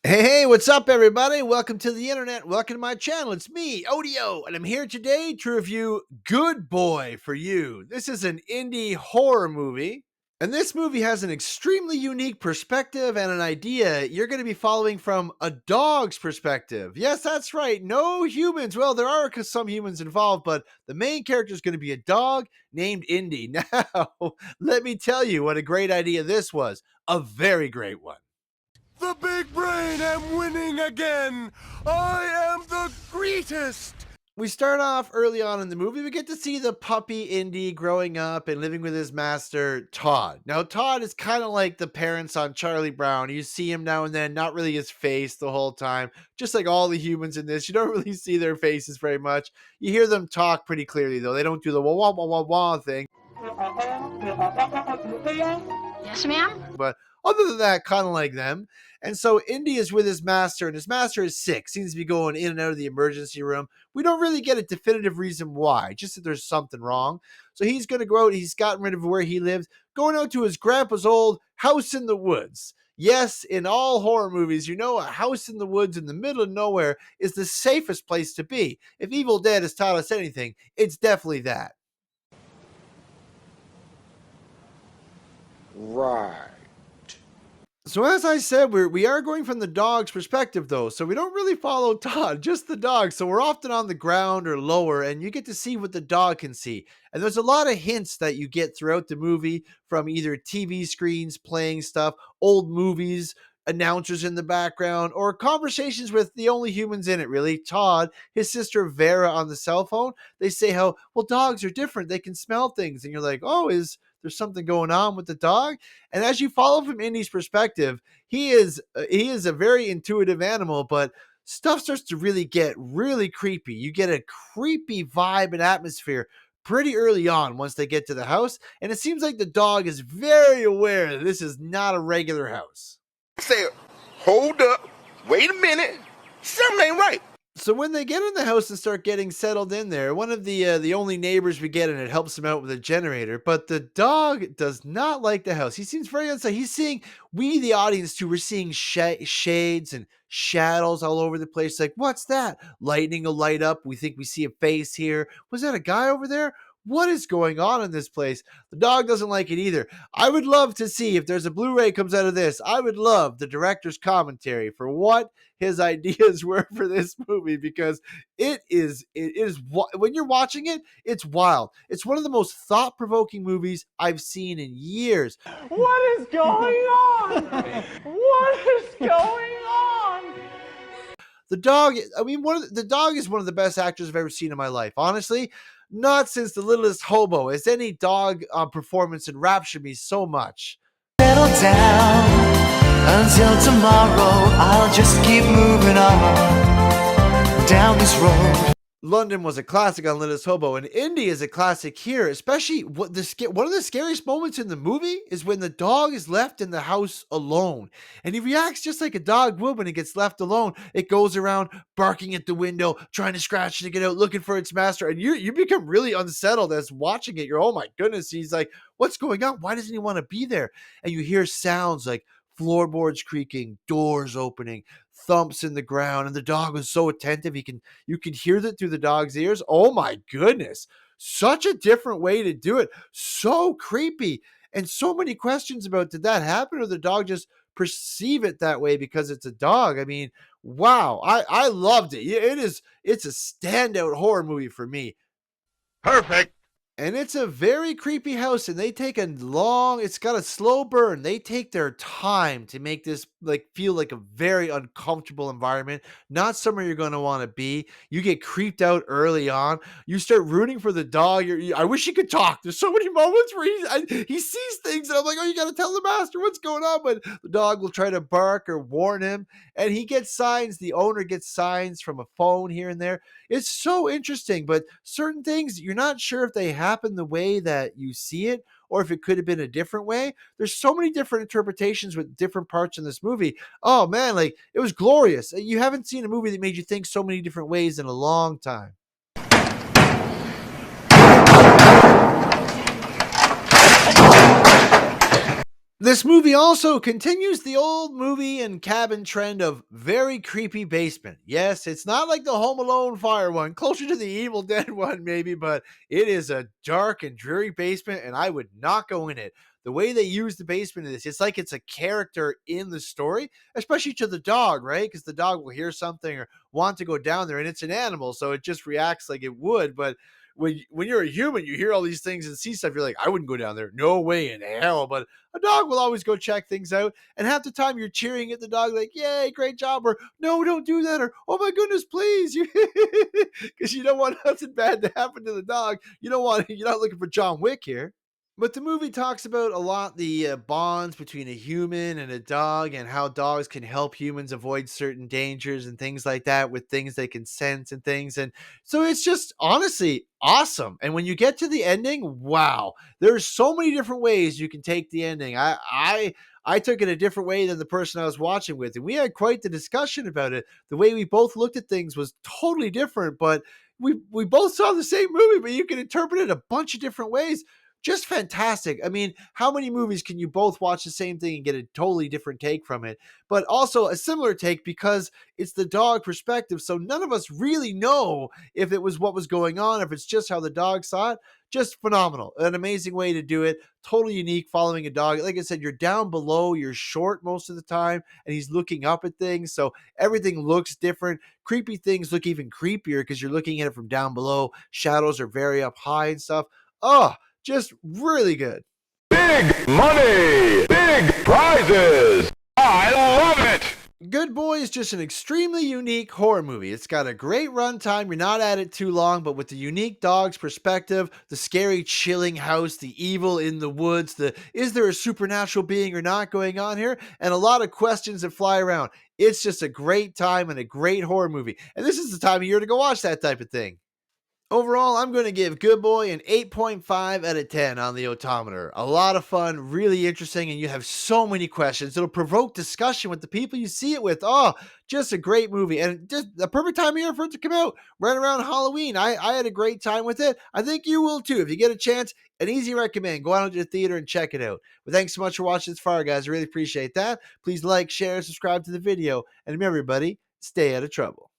Hey, what's up, everybody? Welcome to the internet. Welcome to my channel. It's me, Odio, and I'm here today to review Good Boy for You. This is an indie horror movie, and this movie has an extremely unique perspective and an idea you're going to be following from a dog's perspective. Yes, that's right. No humans. Well, there are some humans involved, but the main character is going to be a dog named Indy. Now, let me tell you what a great idea this was. A very great one. The big brain am winning again! I am the greatest! We start off early on in the movie. We get to see the puppy Indy growing up and living with his master, Todd. Now, Todd is kind of like the parents on Charlie Brown. You see him now and then, not really his face the whole time. Just like all the humans in this, you don't really see their faces very much. You hear them talk pretty clearly, though. They don't do the wah wah wah wah wah thing. Yes, ma'am? But other than that, kind of like them. And so Indy is with his master, and his master is sick, seems to be going in and out of the emergency room. We don't really get a definitive reason why, just that there's something wrong. So he's going to go out. He's gotten rid of where he lives, going out to his grandpa's old house in the woods. Yes, in all horror movies, you know, a house in the woods in the middle of nowhere is the safest place to be. If Evil Dead has taught us anything, it's definitely that. Right. So as I said, we are going from the dog's perspective, though, so we don't really follow Todd, just the dog. So we're often on the ground or lower, and you get to see what the dog can see. And there's a lot of hints that you get throughout the movie from either TV screens playing stuff, old movies, announcers in the background, or conversations with the only humans in it, really. Todd, his sister Vera on the cell phone. They say how, well, dogs are different. They can smell things. And you're like, oh, is there's something going on with the dog? And as you follow from Indy's perspective, he is a very intuitive animal, but stuff starts to really get really creepy. You get a creepy vibe and atmosphere pretty early on once they get to the house, and it seems like the dog is very aware that this is not a regular house. Say, hold up, wait a minute, something ain't right. So when they get in the house and start getting settled in there, one of the only neighbors we get in it helps him out with a generator. But the dog does not like the house. He seems very unsafe. He's seeing, we the audience too, we're seeing shades and shadows all over the place. Like, what's that? Lightning will light up. We think we see a face here. Was that a guy over there? What is going on in this place? The dog doesn't like it either. I would love to see if there's a Blu-ray comes out of this. I would love the director's commentary for what his ideas were for this movie, because it is when you're watching it, it's wild. It's one of the most thought-provoking movies I've seen in years. What is going on? What is going on? The dog, I mean, the dog is one of the best actors I've ever seen in my life. Honestly, not since The Littlest Hobo has any dog performance enraptured me so much. Settle down until tomorrow. I'll just keep moving on down this road. London was a classic on Littlest Hobo, and Indy is a classic here. Especially one of the scariest moments in the movie is when the dog is left in the house alone, and he reacts just like a dog would when it gets left alone. It goes around barking at the window, trying to scratch to get out, looking for its master, and you become really unsettled as watching it. You're, oh my goodness, he's like, what's going on? Why doesn't he want to be there? And you hear sounds like floorboards creaking, doors opening, thumps in the ground, and the dog was so attentive you can hear that through the dog's ears. Oh my goodness, such a different way to do it. So creepy, and so many questions about, did that happen, or the dog just perceive it that way because it's a dog? I mean, wow, I loved it. It's a standout horror movie for me. Perfect. And it's a very creepy house, and they take it's got a slow burn. They take their time to make this like feel like a very uncomfortable environment, not somewhere you're going to want to be. You get creeped out early on. You start rooting for the dog. I wish he could talk. There's so many moments where he sees things, and I'm like, oh, you got to tell the master what's going on. But the dog will try to bark or warn him, and he gets signs. The owner gets signs from a phone here and there. It's so interesting, but certain things you're not sure if they happen the way that you see it, or if it could have been a different way. There's so many different interpretations with different parts in this movie. Oh man, like, it was glorious. You haven't seen a movie that made you think so many different ways in a long time. This movie also continues the old movie and cabin trend of very creepy basement. Yes, it's not like the Home Alone fire one, closer to the Evil Dead one, maybe, but it is a dark and dreary basement, and I would not go in it. The way they use the basement in this, it's like it's a character in the story, especially to the dog, right? Because the dog will hear something or want to go down there, and it's an animal, so it just reacts like it would. But when you're a human, you hear all these things and see stuff. You're like, I wouldn't go down there. No way in hell. But a dog will always go check things out. And half the time you're cheering at the dog, like, yay, great job. Or no, don't do that. Or oh my goodness, please. Because you don't want nothing bad to happen to the dog. You're not looking for John Wick here. But the movie talks about a lot the bonds between a human and a dog, and how dogs can help humans avoid certain dangers and things like that with things they can sense and things. And so it's just honestly awesome. And when you get to the ending, wow, there's so many different ways you can take the ending. I took it a different way than the person I was watching with, and we had quite the discussion about it. The way we both looked at things was totally different, but we both saw the same movie, but you can interpret it a bunch of different ways. Just fantastic. I mean, how many movies can you both watch the same thing and get a totally different take from it? But also a similar take because it's the dog perspective. So none of us really know if it was what was going on, if it's just how the dog saw it. Just phenomenal. An amazing way to do it. Totally unique following a dog. Like I said, you're down below, you're short most of the time, and he's looking up at things. So everything looks different. Creepy things look even creepier because you're looking at it from down below. Shadows are very up high and stuff. Oh, just really good. Big money! Big prizes! I love it! Good Boy is just an extremely unique horror movie. It's got a great runtime. You're not at it too long, but with the unique dog's perspective, the scary, chilling house, the evil in the woods, the is there a supernatural being or not going on here, and a lot of questions that fly around. It's just a great time and a great horror movie. And this is the time of year to go watch that type of thing. Overall, I'm going to give Good Boy an 8.5 out of 10 on the odometer. A lot of fun, really interesting, and you have so many questions. It'll provoke discussion with the people you see it with. Oh, just a great movie, and just the perfect time of year for it to come out, right around Halloween. I had a great time with it. I think you will too. If you get a chance, an easy recommend. Go out to the theater and check it out. But thanks so much for watching this far, guys. I really appreciate that. Please like, share, subscribe to the video, and remember, everybody, stay out of trouble.